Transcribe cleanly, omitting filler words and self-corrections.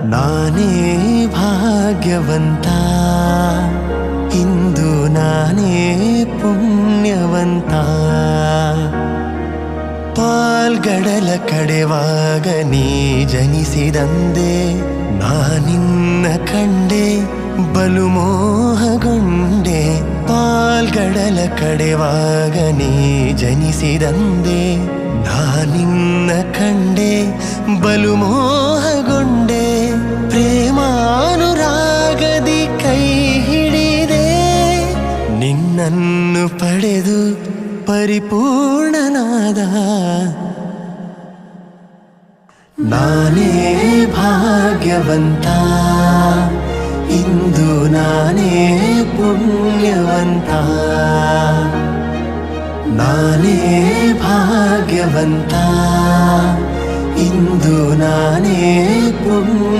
ನಾನೇ ಭಾಗ್ಯವಂತ, ಇಂದು ನಾನೇ ಪುಣ್ಯವಂತ. ಪಾಲ್ಗಡಲ ಕಡೆವಾಗ ನೀ ಜನಿಸಿದಂದೆ, ನಾನಿನ್ನ ಕಂಡೆ ಬಲು ಮೋಹಗೊಂಡೆ. ಪಾಲ್ಗಡಲ ಕಡೆವಾಗ ನೀ ಜನಿಸಿದಂದೆ, ನಾನಿನ್ನ ಕಂಡೆ ಬಲು ಮೋಹಗೊಂಡೆ. ಪ್ರೇಮಾನುರಾಗದಿ ಕೈ ಹಿಡಿದೆ, ನಿನ್ನನ್ನು ಪಡೆದು ಪರಿಪೂರ್ಣನಾದ. ನಾನೇ ಭಾಗ್ಯವಂತ, ಇಂದು ನಾನೇ ಪುಣ್ಯವಂತ. ನಾನೇ ಭಾಗ್ಯವಂತ, ಇಂದು ನಾನೇ ಪುಣ್ಯ